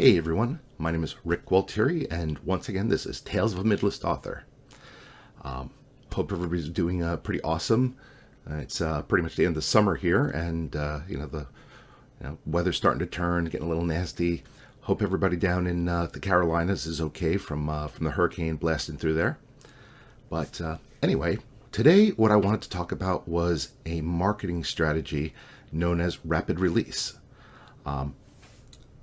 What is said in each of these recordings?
Hey everyone, my name is Rick Gualtieri, and once again, this is Tales of a Midlist Author. Hope everybody's doing pretty awesome. It's pretty much the end of summer here, and the weather's starting to turn, getting a little nasty. Hope everybody down in the Carolinas is okay from the hurricane blasting through there. But anyway, today what I wanted to talk about was a marketing strategy known as rapid release.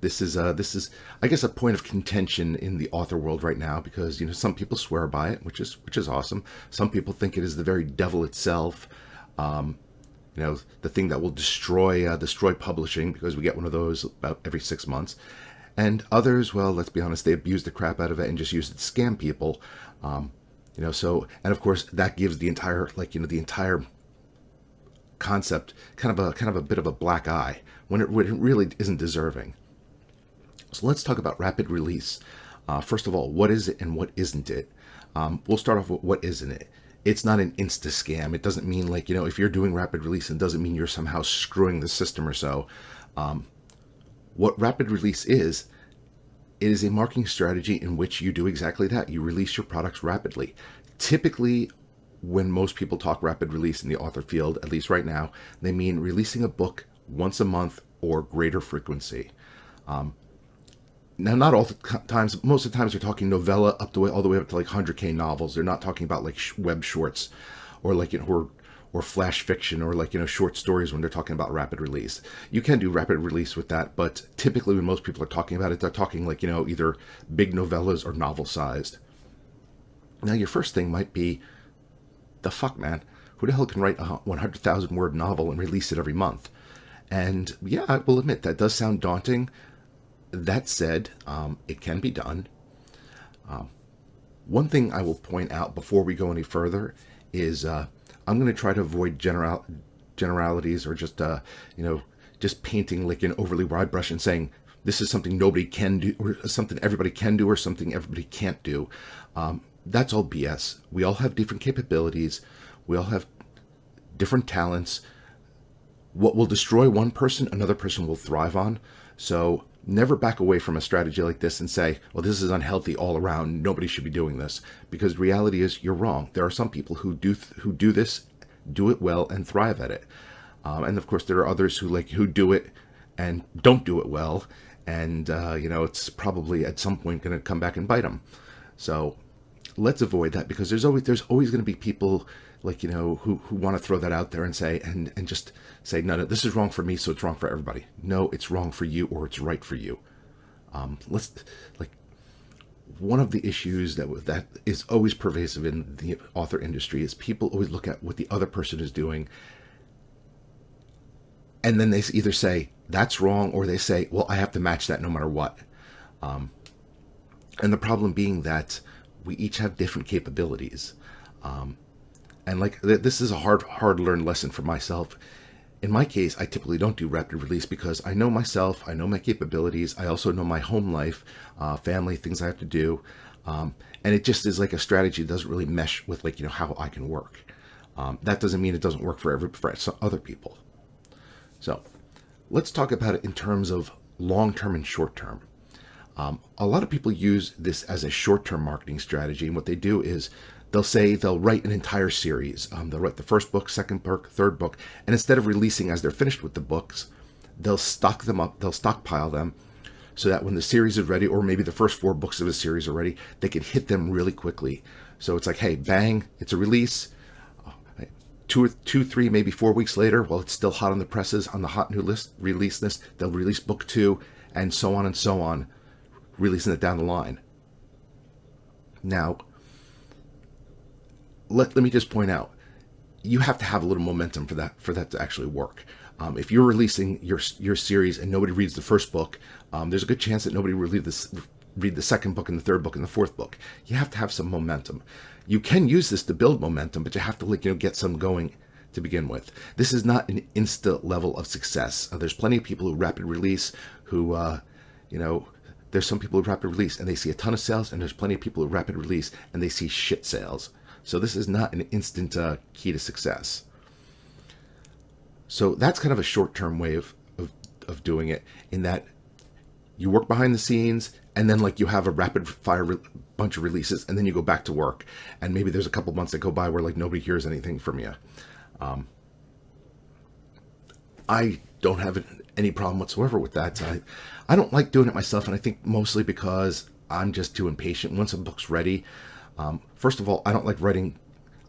This is, I guess, a point of contention in the author world right now because some people swear by it, which is awesome. Some people think it is the very devil itself, the thing that will destroy publishing because we get one of those about every 6 months. And others, well, let's be honest, they abuse the crap out of it and just use it to scam people. So, and of course that gives the entire concept kind of a bit of a black eye when it really isn't deserving. So let's talk about rapid release. First of all, what is it and what isn't it? We'll start off with what isn't it. It's not an insta scam. It doesn't mean if you're doing rapid release, it doesn't mean you're somehow screwing the system or so. What rapid release is, it is a marketing strategy in which you do exactly that. You release your products rapidly. Typically, when most people talk rapid release in the author field, at least right now, they mean releasing a book once a month or greater frequency. Now, not all the times. Most of the times, they're talking novella all the way up to 100K novels. They're not talking about web shorts, or or flash fiction, or short stories when they're talking about rapid release. You can do rapid release with that, but typically when most people are talking about it, they're talking either big novellas or novel sized. Now, your first thing might be, the fuck, man? Who the hell can write a 100,000 word novel and release it every month? And yeah, I will admit that does sound daunting. That said, it can be done. One thing I will point out before we go any further is I'm going to try to avoid generalities or just painting an overly wide brush and saying this is something nobody can do or something everybody can do or something everybody can't do. That's all BS. We all have different capabilities. We all have different talents. What will destroy one person, another person will thrive on. So never back away from a strategy like this and say, well, this is unhealthy all around. Nobody should be doing this. Because reality is you're wrong. There are some people who do this, do it well, and thrive at it. And of course, there are others who do it and don't do it well. And, it's probably at some point going to come back and bite them. So let's avoid that because there's always going to be people who want to throw that out there and say, and just say, no, this is wrong for me, so it's wrong for everybody. No, it's wrong for you or it's right for you. One of the issues that is always pervasive in the author industry is people always look at what the other person is doing. And then they either say, that's wrong, or they say, well, I have to match that no matter what. And the problem being that we each have different capabilities. And this is a hard-learned lesson for myself. In my case, I typically don't do rapid release because I know myself, I know my capabilities, I also know my home life, family, things I have to do, and it just is a strategy that doesn't really mesh with how I can work. That doesn't mean it doesn't work for other people. So let's talk about it in terms of long-term and short-term. A lot of people use this as a short-term marketing strategy, and what they do is they'll write an entire series. They'll write the first book, second book, third book, and instead of releasing as they're finished with the books, they'll stock them up, they'll stockpile them, so that when the series is ready, or maybe the first 4 books of a series are ready, they can hit them really quickly. So it's hey, bang, it's a release. 2, 3, maybe 4 weeks later, while it's still hot on the presses, on the hot new release list, they'll release book 2, and so on, releasing it down the line. Now, let me just point out, you have to have a little momentum for that to actually work. If you're releasing your series and nobody reads the first book, there's a good chance that nobody will read the second book and the third book and the fourth book. You have to have some momentum. You can use this to build momentum, but you have to get some going to begin with. This is not an instant level of success. There's plenty of people who rapid release who, there's some people who rapid release and they see a ton of sales, and there's plenty of people who rapid release and they see shit sales. So this is not an instant key to success. So that's kind of a short-term way of doing it, in that you work behind the scenes, and then like you have a rapid fire bunch of releases, and then you go back to work, and maybe there's a couple months that go by where like nobody hears anything from you. I don't have any problem whatsoever with that. I don't like doing it myself, and I think mostly because I'm just too impatient. Once a book's ready, first of all, I don't like writing.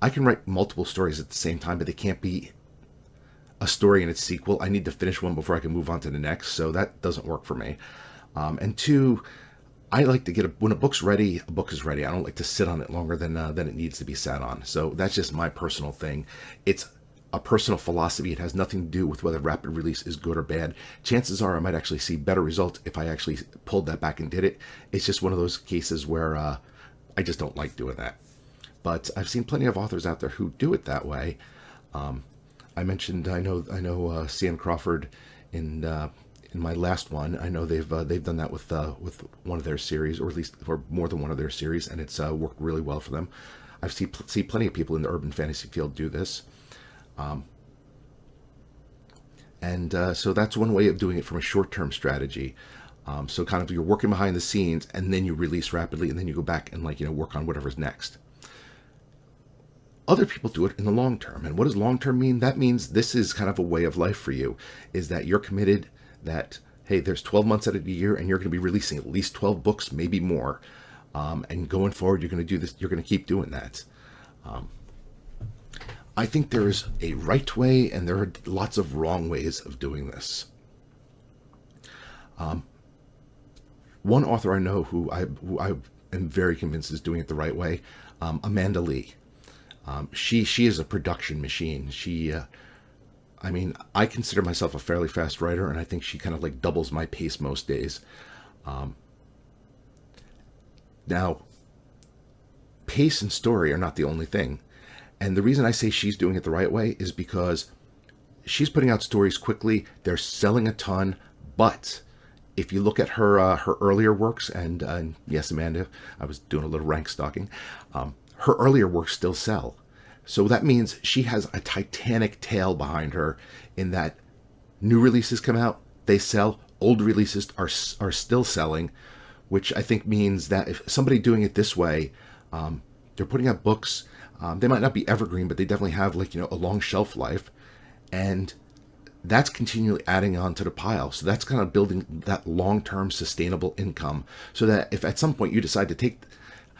I can write multiple stories at the same time, but they can't be a story and its sequel. I need to finish one before I can move on to the next, so that doesn't work for me. And two, I like to when a book's ready, a book is ready. I don't like to sit on it longer than it needs to be sat on. So that's just my personal thing. It's a personal philosophy. It has nothing to do with whether rapid release is good or bad. Chances are I might actually see better results if I actually pulled that back and did it. It's just one of those cases where I just don't like doing that. But I've seen plenty of authors out there who do it that way. I mentioned I know C.N. Crawford in my last one. I know they've done that with one of their series, or at least or more than one of their series, and it's worked really well for them. I've seen plenty of people in the urban fantasy field do this. So that's one way of doing it from a short-term strategy. So kind of you're working behind the scenes, and then you release rapidly, and then you go back and work on whatever's next. Other people do it in the long term. And what does long term mean? That means this is kind of a way of life for you, is that you're committed that, hey, there's 12 months out of the year, and you're going to be releasing at least 12 books, maybe more. And going forward, you're going to do this. You're going to keep doing that. I think there is a right way, and there are lots of wrong ways of doing this. One author I know who I am very convinced is doing it the right way, Amanda Lee. She is a production machine. I consider myself a fairly fast writer, and I think she kind of like doubles my pace most days. Now, pace and story are not the only thing. And the reason I say she's doing it the right way is because she's putting out stories quickly. They're selling a ton. But if you look at her earlier works, and yes, Amanda, I was doing a little rank stalking, her earlier works still sell. So that means she has a titanic tail behind her in that new releases come out, they sell, old releases are still selling, which I think means that if somebody doing it this way, they're putting out books, they might not be evergreen, but they definitely have a long shelf life, and that's continually adding on to the pile. So that's kind of building that long-term sustainable income, so that if at some point you decide to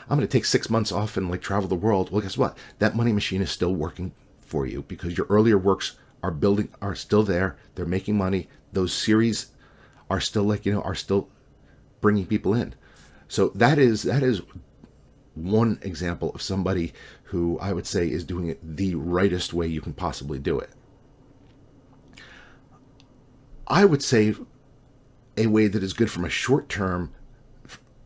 I'm going to take 6 months off and travel the world, well, guess what? That money machine is still working for you because your earlier works are still there. They're making money. Those series are still are still bringing people in. So that is one example of somebody who I would say is doing it the rightest way you can possibly do it. I would say a way that is good from a short-term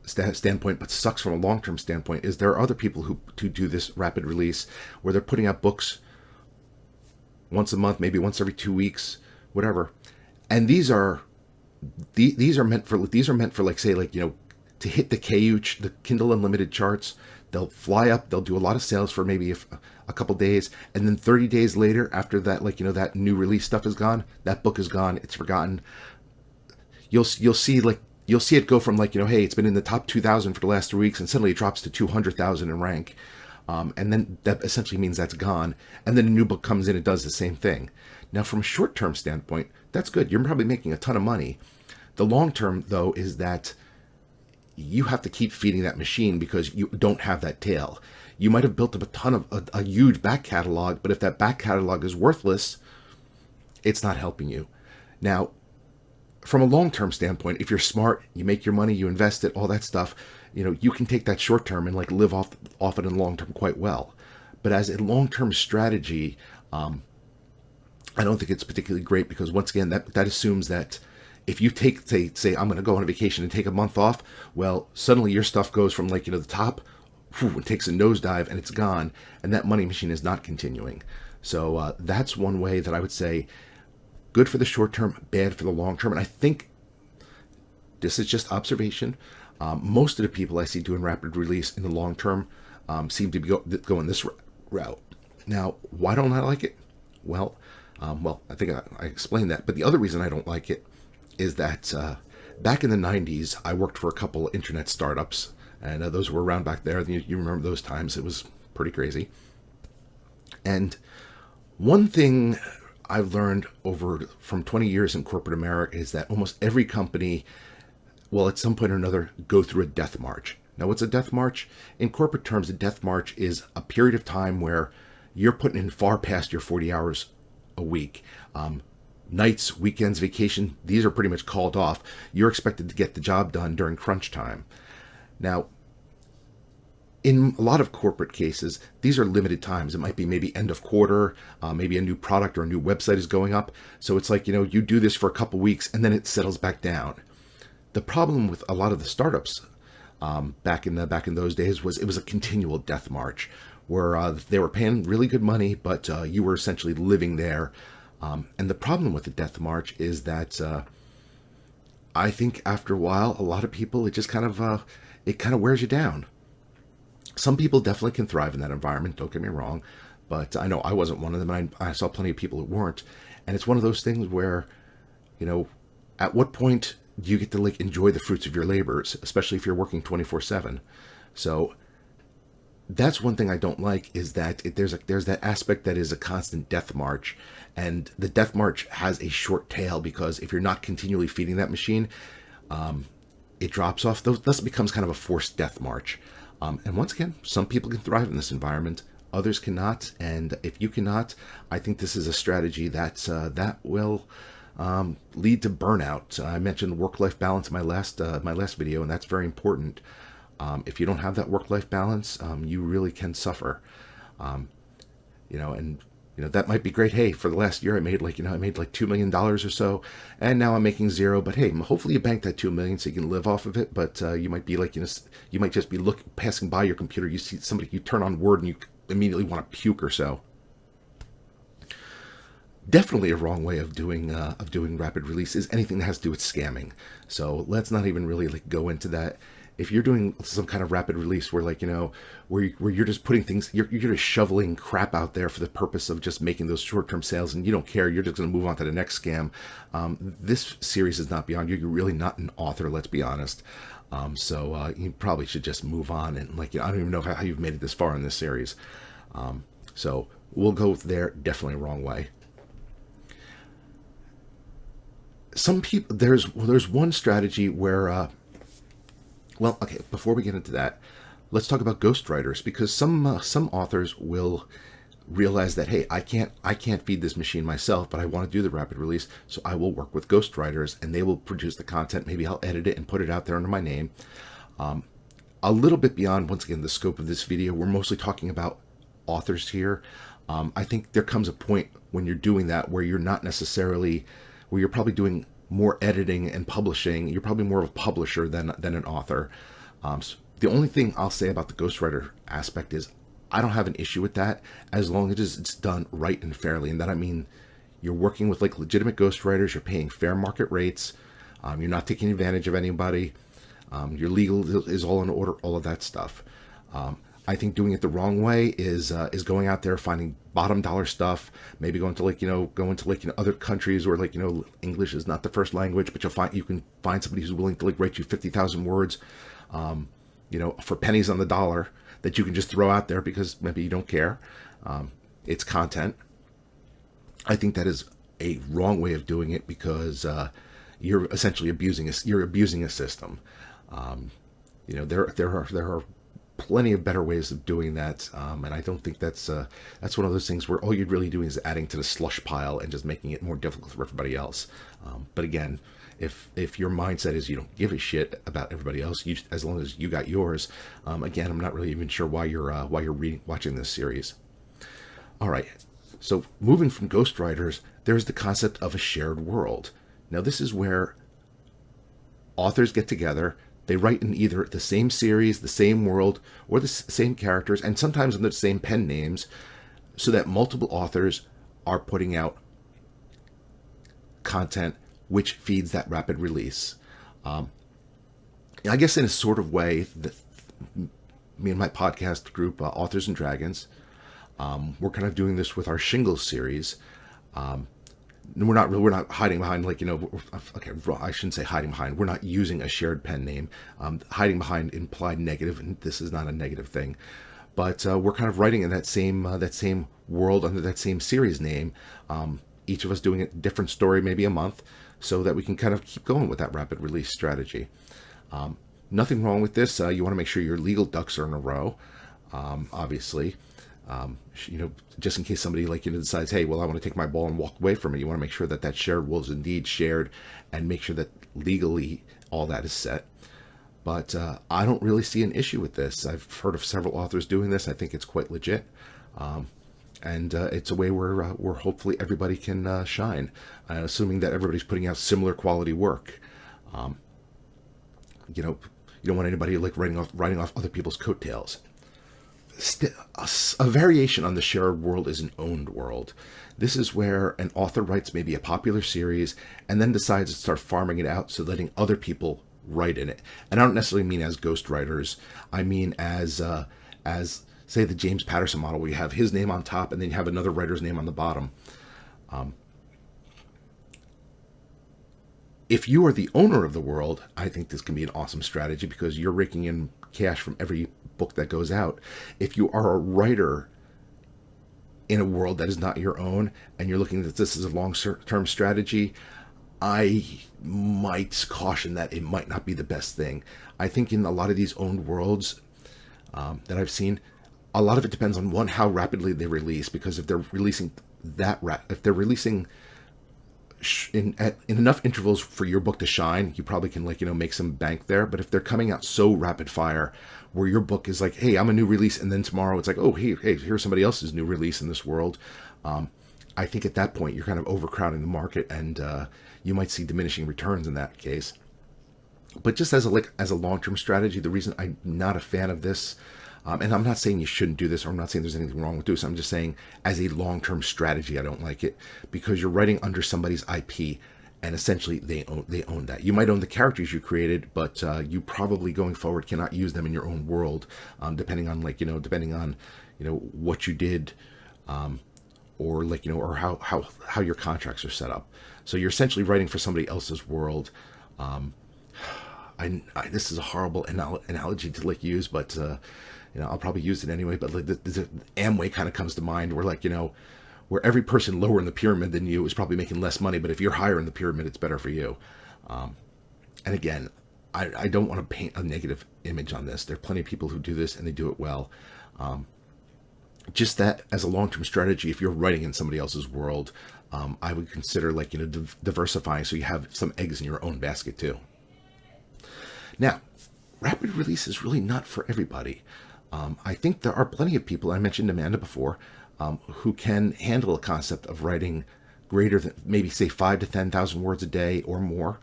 standpoint, but sucks from a long-term standpoint, is there are other people who do this rapid release where they're putting out books once a month, maybe once every 2 weeks, whatever. And these are meant for to hit the Kindle Unlimited charts. They'll fly up, they'll do a lot of sales for maybe a couple days, and then 30 days later, after that that new release stuff is gone, that book is gone, it's forgotten. You'll see it go from hey, it's been in the top 2,000 for the last 3 weeks, and suddenly it drops to 200,000 in rank. And then that essentially means that's gone. And then a new book comes in and does the same thing. Now, from a short-term standpoint, that's good. You're probably making a ton of money. The long-term, though, is that you have to keep feeding that machine because you don't have that tail. You might have built up a huge back catalog, but if that back catalog is worthless, it's not helping you. Now, from a long-term standpoint, if you're smart, you make your money, you invest it, all that stuff, you can take that short-term and live off it in long-term quite well. But as a long-term strategy, I don't think it's particularly great because once again, that assumes that if you say I'm going to go on a vacation and take a month off, well, suddenly your stuff goes from the top, it takes a nosedive and it's gone, and that money machine is not continuing. So that's one way that I would say good for the short term, bad for the long term. And I think this is just observation. Most of the people I see doing rapid release in the long term seem to be going this route. Now, why don't I like it? Well, I think I explained that. But the other reason I don't like it is that Back in the 90s, I worked for a couple of internet startups, and those were around back there. You remember those times. It was pretty crazy. And one thing I've learned over from 20 years in corporate America is that almost every company will at some point or another go through a death march. Now, what's a death march? In corporate terms, a death march is a period of time where you're putting in far past your 40 hours a week. Nights, weekends, vacation, these are pretty much called off. You're expected to get the job done during crunch time. Now, in a lot of corporate cases, these are limited times. It might be maybe end of quarter, maybe a new product or a new website is going up. So it's like, you do this for a couple weeks and then it settles back down. The problem with a lot of the startups back in those days was it was a continual death march where they were paying really good money, but you were essentially living there. And the problem with the death march is that I think after a while, a lot of people, it just kind of wears you down. Some people definitely can thrive in that environment, don't get me wrong, but I know I wasn't one of them, and I saw plenty of people who weren't. And it's one of those things where, at what point do you get to enjoy the fruits of your labors, especially if you're working 24/7? So that's one thing I don't like, is that there's that aspect that is a constant death march, and the death march has a short tail because if you're not continually feeding that machine, it drops off. Thus becomes kind of a forced death march. And once again, some people can thrive in this environment, others cannot. And if you cannot, I think this is a strategy that will lead to burnout. I mentioned work-life balance in my last video, and that's very important. If you don't have that work-life balance, you really can suffer. That might be great. Hey, for the last year, I made like $2 million or so, and now I'm making zero. But hey, hopefully you bank that $2 million so you can live off of it. But you might be you might just be passing by your computer. You see somebody, you turn on Word, and you immediately want to puke or so. Definitely a wrong way of doing rapid release is anything that has to do with scamming. So let's not even really go into that. If you're doing some kind of rapid release where where you're just putting things, you're just shoveling crap out there for the purpose of just making those short-term sales, and you don't care, you're just going to move on to the next scam. This series is not beyond you. You're really not an author, let's be honest. So you probably should just move on. And I don't even know how you've made it this far in this series. So we'll go there. Definitely a wrong way. Some people, there's one strategy where. Well, okay, before we get into that, let's talk about ghostwriters, because some authors will realize that, hey, I can't feed this machine myself, but I want to do the rapid release, so I will work with ghostwriters, and they will produce the content. Maybe I'll edit it and put it out there under my name. A little bit beyond, once again, the scope of this video, we're mostly talking about authors here. I think there comes a point when you're doing that where you're not necessarily, where you're probably doing more editing and publishing. You're probably more of a publisher than an author. So the only thing I'll say about the ghostwriter aspect is I don't have an issue with that as long as it's done right and fairly. And that I mean you're working with legitimate ghostwriters, you're paying fair market rates, you're not taking advantage of anybody, your legal is all in order, all of that stuff. I think doing it the wrong way is going out there finding bottom dollar stuff, maybe going to other countries where English is not the first language, but you can find somebody who's willing to write you 50,000 words, for pennies on the dollar that you can just throw out there because maybe you don't care. It's content. I think that is a wrong way of doing it because you're essentially abusing a system. There are plenty of better ways of doing that, and I don't think that's one of those things where all you're really doing is adding to the slush pile and just making it more difficult for everybody else. But again, if your mindset is you don't give a shit about everybody else, as long as you got yours, again, I'm not really even sure why you're watching this series. All right, so moving from ghostwriters, there's the concept of a shared world. Now this is where authors get together. They write in either the same series, the same world, or the same characters, and sometimes in the same pen names, so that multiple authors are putting out content which feeds that rapid release. I guess in a sort of way, me and my podcast group, Authors and Dragons, we're kind of doing this with our Shingles series. we're not hiding behind, like, okay, I shouldn't say hiding behind. We're not using a shared pen name. Hiding behind implied negative, and this is not a negative thing. But we're kind of writing in that same world under that same series name. Each of us doing a different story, maybe a month, so that we can kind of keep going with that rapid release strategy. Nothing wrong with this. You want to make sure your legal ducks are in a row, obviously. Just in case somebody, like, decides, hey, well, I want to take my ball and walk away from it. You want to make sure that that shared will is indeed shared, and make sure that legally all that is set. But I don't really see an issue with this. I've heard of several authors doing this. I think it's quite legit. And it's a way where hopefully everybody can shine, assuming that everybody's putting out similar quality work. You don't want anybody like writing off other people's coattails. A variation on the shared world is an owned world. This is where an author writes maybe a popular series and then decides to start farming it out, so letting other people write in it. And I don't necessarily mean as ghostwriters. I mean as say the James Patterson model, where you have his name on top and then you have another writer's name on the bottom. If you are the owner of the world, I think this can be an awesome strategy, because you're raking in cash from every book that goes out. If you are a writer in a world that is not your own, and you're looking at this as a long-term strategy, I might caution that it might not be the best thing. I think in a lot of these owned worlds that I've seen, a lot of it depends on, one, how rapidly they release. Because if they're releasing in enough intervals for your book to shine, you probably can, like, make some bank there. But if they're coming out so rapid fire, where your book is like, hey, I'm a new release, and then tomorrow it's like, oh, hey, here's somebody else's new release in this world, I think at that point you're kind of overcrowding the market, and you might see diminishing returns in that case. But just as a long-term strategy, the reason I'm not a fan of this, and I'm not saying you shouldn't do this, or I'm not saying there's anything wrong with this, I'm just saying as a long-term strategy, I don't like it, because you're writing under somebody's IP, and essentially they own that. You might own the characters you created, but you probably going forward cannot use them in your own world, depending on what you did, or or how your contracts are set up. So you're essentially writing for somebody else's world. This is a horrible analogy to use, but I'll probably use it anyway. But the Amway kind of comes to mind, where where every person lower in the pyramid than you is probably making less money, but if you're higher in the pyramid, it's better for you. And again, I don't want to paint a negative image on this. There are plenty of people who do this, and they do it well. Just that as a long-term strategy, if you're writing in somebody else's world, I would consider diversifying, so you have some eggs in your own basket too. Now, rapid release is really not for everybody. I think there are plenty of people, I mentioned Amanda before, who can handle a concept of writing greater than maybe say 5,000 to 10,000 words a day or more.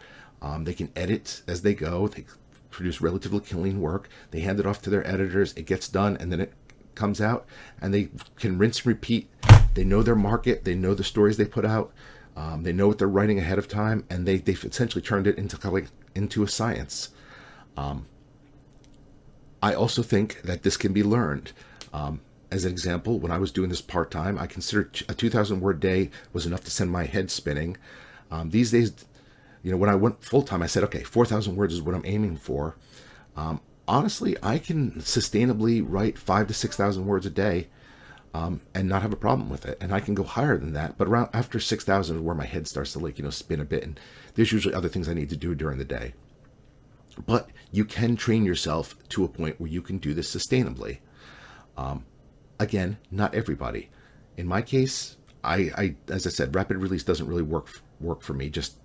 They can edit as they go. They produce relatively clean work. They hand it off to their editors. It gets done, and then it comes out, and they can rinse and repeat. They know their market. They know the stories they put out. They know what they're writing ahead of time, and they've essentially turned it into a science. I also think that this can be learned. As an example, when I was doing this part-time, I considered a 2,000-word day was enough to send my head spinning. These days, when I went full-time, I said, okay, 4,000 words is what I'm aiming for. Honestly, I can sustainably write 5,000 to 6,000 words a day, and not have a problem with it. And I can go higher than that, but around after 6,000 is where my head starts to spin a bit, and there's usually other things I need to do during the day. But you can train yourself to a point where you can do this sustainably. Again, not everybody. In my case, I as I said, rapid release doesn't really work for me. Just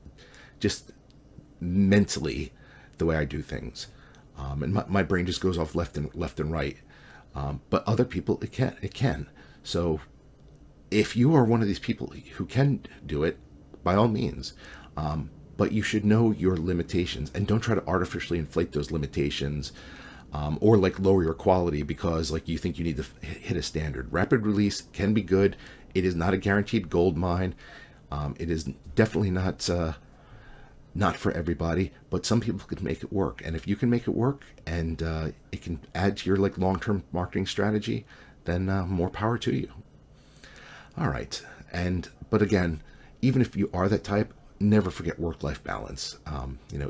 mentally, the way I do things, and my brain just goes off left and right. But other people, it can. So, if you are one of these people who can do it, by all means. But you should know your limitations, and don't try to artificially inflate those limitations, or lower your quality because you think you need to hit a standard. Rapid release can be good. It is not a guaranteed gold mine. It is definitely not for everybody, but some people can make it work. And if you can make it work, and it can add to your long-term marketing strategy, then more power to you. All right. But again, even if you are that type, never forget work-life balance.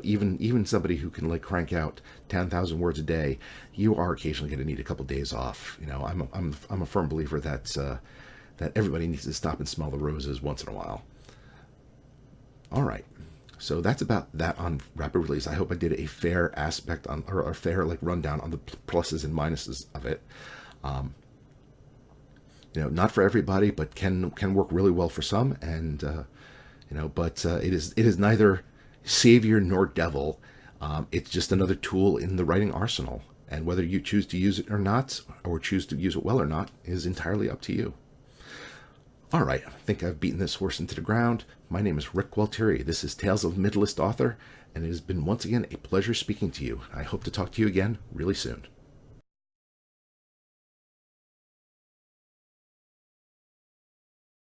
Even somebody who can like crank out 10,000 words a day, you are occasionally going to need a couple days off. I'm a firm believer that everybody needs to stop and smell the roses once in a while. All right. So that's about that on rapid release. I hope I did a fair aspect on, or a fair like rundown on the pluses and minuses of it. Not for everybody, but can work really well for some. And but it is neither savior nor devil. It's just another tool in the writing arsenal. And whether you choose to use it or not, or choose to use it well or not, is entirely up to you. All right, I think I've beaten this horse into the ground. My name is Rick Gualtieri. This is Tales of Midlist Author, and it has been once again a pleasure speaking to you. I hope to talk to you again really soon.